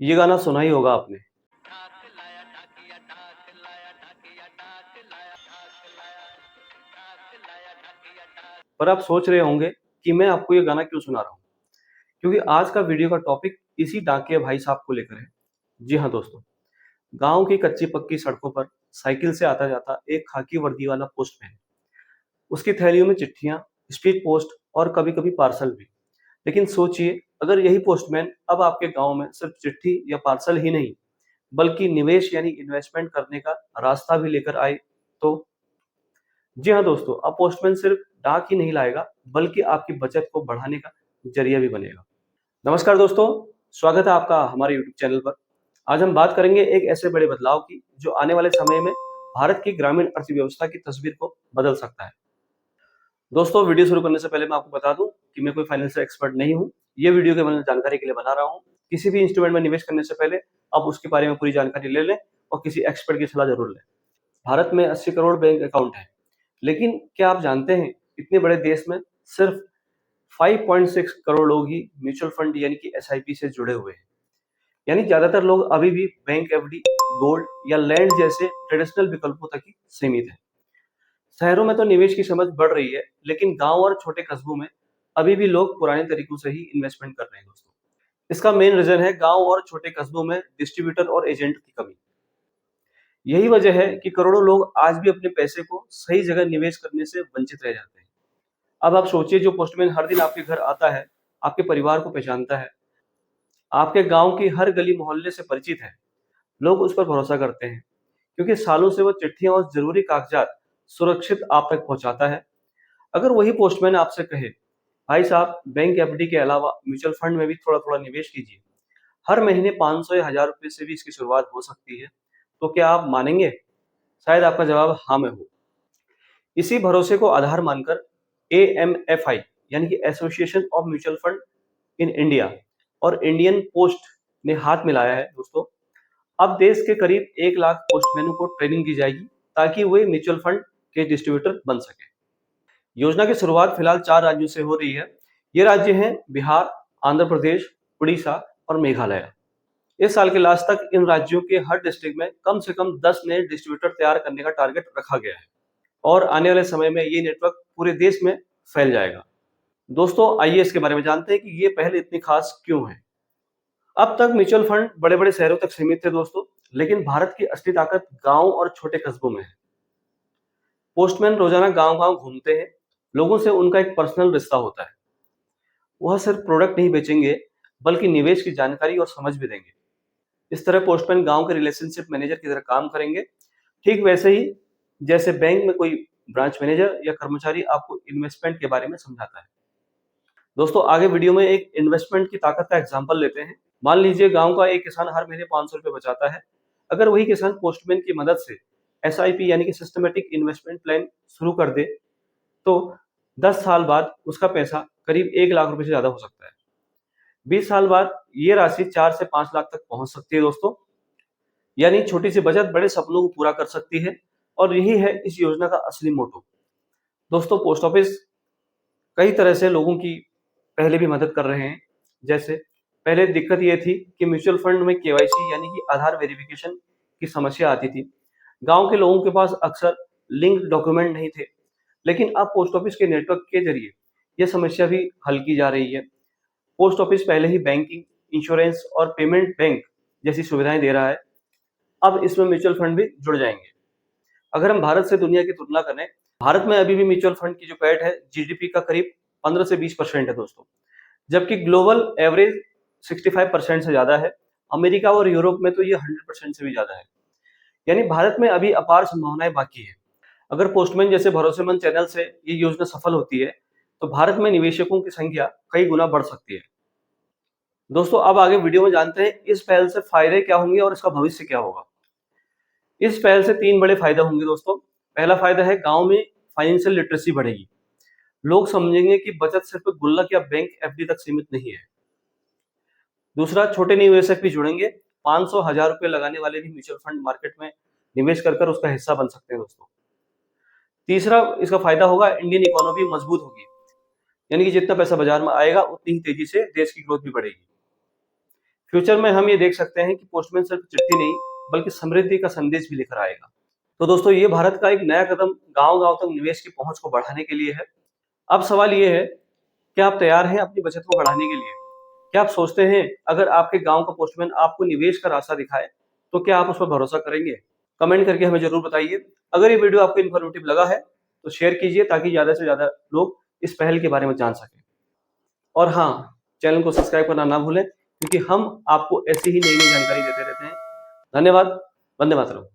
ये गाना सुना ही होगा आपने। पर आप सोच रहे होंगे कि मैं आपको ये गाना क्यों सुना रहा हूँ? क्योंकि आज का वीडियो का टॉपिक इसी डाकिया भाई साहब को लेकर है। जी हाँ दोस्तों, गाँव की कच्ची-पक्की सड़कों पर साइकिल से आता-जाता एक खाकी वर्दी वाला पोस्टमैन। उसकी थैलियों में चिट्ठियाँ, स्पीड पोस्ट और कभी-कभी पार्सल भी। लेकिन सोचिए, अगर यही पोस्टमैन अब आपके गाँव में सिर्फ चिट्ठी या पार्सल ही नहीं, बल्कि निवेश यानी इन्वेस्टमेंट करने का रास्ता भी लेकर आए, तो? जी हाँ दोस्तों, अब पोस्टमैन सिर्फ डाक ही नहीं लाएगा, बल्कि आपकी बचत को बढ़ाने का ज़रिया भी बनेगा। नमस्कार दोस्तों, स्वागत है आपका हमारे यूट्यूब चैनल पर। आज हम बात करेंगे एक ऐसे बड़े बदलाव की, जो आने वाले समय में भारत की ग्रामीण अर्थव्यवस्था की तस्वीर को बदल सकता है। दोस्तों, वीडियो शुरू करने से पहले मैं आपको बता दूं कि मैं कोई फाइनेंशियल एक्सपर्ट नहीं हूं। ये वीडियो केवल जानकारी के लिए बना रहा हूं। किसी भी इंस्ट्रूमेंट में निवेश करने से पहले आप उसके बारे में पूरी जानकारी ले लें और किसी एक्सपर्ट की सलाह जरूर लें। भारत में 80 करोड़ बैंक अकाउंट है, लेकिन क्या आप जानते हैं, इतने बड़े देश में सिर्फ 5.6 करोड़ लोग ही म्यूचुअल फंड यानी कि एसआईपी से जुड़े हुए हैं। यानी ज्यादातर लोग अभी भी बैंक एफडी, गोल्ड या लैंड जैसे ट्रेडिशनल विकल्पों तक ही सीमित है। शहरों में तो निवेश की समझ बढ़ रही है, लेकिन गांव और छोटे कस्बों में अभी भी लोग पुराने तरीकों से ही इन्वेस्टमेंट कर रहे हैं दोस्तों। इसका मेन रीजन है गांव और छोटे कस्बों में डिस्ट्रीब्यूटर और एजेंट की कमी। यही वजह है कि करोड़ों लोग आज भी अपने पैसे को सही जगह निवेश करने से वंचित रह जाते हैं। अब आप सोचिए, जो पोस्टमैन हर दिन आपके घर आता है, आपके परिवार को पहचानता है, आपके गांव की हर गली मोहल्ले से परिचित है, लोग उस पर भरोसा करते हैं, क्योंकि सालों से वो चिट्ठियां और जरूरी कागजात सुरक्षित आप तक पहुंचाता है। अगर वही पोस्टमैन आपसे कहे, भाई साहब, बैंक एफडी के अलावा म्यूचुअल फंड में भी थोड़ा थोड़ा निवेश कीजिए, हर महीने 500 या 1000 रुपए से भी इसकी शुरुआत हो सकती है, तो क्या आप मानेंगे? शायद आपका जवाब हाँ में हो। इसी भरोसे को आधार मानकर एएमएफआई यानी कि association of mutual fund in India और इंडियन पोस्ट ने हाथ मिलाया है दोस्तों। अब देश के करीब 1 लाख पोस्टमैनों को ट्रेनिंग दी जाएगी, ताकि वे म्यूचुअल फंड के डिस्ट्रीब्यूटर बन सके। योजना की शुरुआत फिलहाल 4 राज्यों से हो रही है। ये राज्य हैं बिहार, आंध्र प्रदेश, उड़ीसा और मेघालय। इस साल के लास्ट तक इन राज्यों के हर डिस्ट्रिक्ट में कम से कम 10 नए डिस्ट्रीब्यूटर तैयार करने का टारगेट रखा गया है, और आने वाले समय में ये नेटवर्क पूरे देश में फैल जाएगा। दोस्तों, आइए इसके बारे में जानते हैं कि ये पहल इतनी खास क्यों है। अब तक म्यूचुअल फंड बड़े-बड़े शहरों तक सीमित थे दोस्तों, लेकिन भारत की असली ताकत गांव और छोटे कस्बों में है। पोस्टमैन रोजाना गांव-गांव घूमते हैं, लोगों से उनका एक पर्सनल रिश्ता होता है। वह सिर्फ प्रोडक्ट नहीं बेचेंगे, बल्कि निवेश की जानकारी और समझ भी देंगे। इस तरह पोस्टमैन गांव के रिलेशनशिप मैनेजर की तरह काम करेंगे, ठीक वैसे ही जैसे बैंक में कोई ब्रांच मैनेजर या कर्मचारी आपको इन्वेस्टमेंट के बारे में समझाता है। दोस्तों, आगे वीडियो में एक इन्वेस्टमेंट की ताकत का एग्जांपल लेते हैं। मान लीजिए, गांव का एक किसान हर महीने 500 रुपए बचाता है। अगर वही किसान पोस्टमैन की मदद से एसआईपी यानी कि सिस्टमेटिक इन्वेस्टमेंट प्लान शुरू कर दे, तो 10 साल बाद उसका पैसा करीब 1 लाख रुपए से ज्यादा हो सकता है। 20 साल बाद ये राशि 4 से 5 लाख तक पहुंच सकती है दोस्तों। यानी छोटी सी बचत बड़े सपनों को पूरा कर सकती है, और यही है इस योजना का असली मोटो। दोस्तों, पोस्ट ऑफिस कई तरह से लोगों की पहले भी मदद कर रहे हैं। जैसे, पहले दिक्कत ये थी कि म्यूचुअल फंड में केवाईसी यानी कि आधार वेरिफिकेशन की समस्या आती थी। गांव के लोगों के पास अक्सर लिंक डॉक्यूमेंट नहीं थे, लेकिन अब पोस्ट ऑफिस के नेटवर्क के जरिए यह समस्या भी हल की जा रही है। पोस्ट ऑफिस पहले ही बैंकिंग, इंश्योरेंस और पेमेंट बैंक जैसी सुविधाएं दे रहा है। अब इसमें म्यूचुअल फंड भी जुड़ जाएंगे। अगर हम भारत से दुनिया की तुलना करें, भारत में अभी भी म्यूचुअल फंड की जो पैठ है जीडीपी का करीब 15 से 20% है दोस्तों, जबकि ग्लोबल एवरेज 65% से ज्यादा है। अमेरिका और यूरोप में तो ये 100% से भी ज्यादा है। यानी भारत में अभी अपार संभावनाएं बाकी है। अगर पोस्टमैन जैसे भरोसेमंद चैनल से ये योजना सफल होती है, तो भारत में निवेशकों की संख्या कई गुना बढ़ सकती है। दोस्तों, अब आगे वीडियो में जानते हैं इस पहल से फायदे क्या होंगे और इसका भविष्य क्या होगा। इस पहल से 3 बड़े फायदे होंगे दोस्तों। पहला फायदा है, गांव में फाइनेंशियल लिटरेसी बढ़ेगी। लोग समझेंगे कि बचत सिर्फ गुल्लक या बैंक एफडी तक सीमित नहीं है। दूसरा, छोटे निवेशक भी जुड़ेंगे। 500 1000 रुपए लगाने वाले भी म्यूचुअल फंड मार्केट में निवेश कर उसका हिस्सा बन सकते हैं दोस्तों। तीसरा इसका फायदा होगा, इंडियन इकोनॉमी मजबूत होगी। यानी कि जितना पैसा बाजार में आएगा, उतनी ही तेजी से देश की ग्रोथ भी बढ़ेगी। फ्यूचर में हम ये देख सकते हैं कि पोस्टमैन सिर्फ चिट्ठी नहीं बल्कि समृद्धि का संदेश भी लेकर आएगा। तो दोस्तों, ये भारत का एक नया कदम गांव-गांव तक निवेश की पहुंच को बढ़ाने के लिए है। अब सवाल ये है, क्या आप तैयार हैं अपनी बचत को बढ़ाने के लिए? क्या आप सोचते हैं अगर आपके गांव का पोस्टमैन आपको निवेश का रास्ता दिखाए, तो क्या आप उस पर भरोसा करेंगे? कमेंट करके हमें जरूर बताइए। अगर ये वीडियो आपको इन्फॉर्मेटिव लगा है तो शेयर कीजिए ताकि ज़्यादा से ज़्यादा लोग इस पहल के बारे में जान सकें। और हाँ, चैनल को सब्सक्राइब करना ना भूलें क्योंकि हम आपको ऐसी ही नई-नई जानकारी देते रहते हैं। धन्यवाद। वंदे मातरम।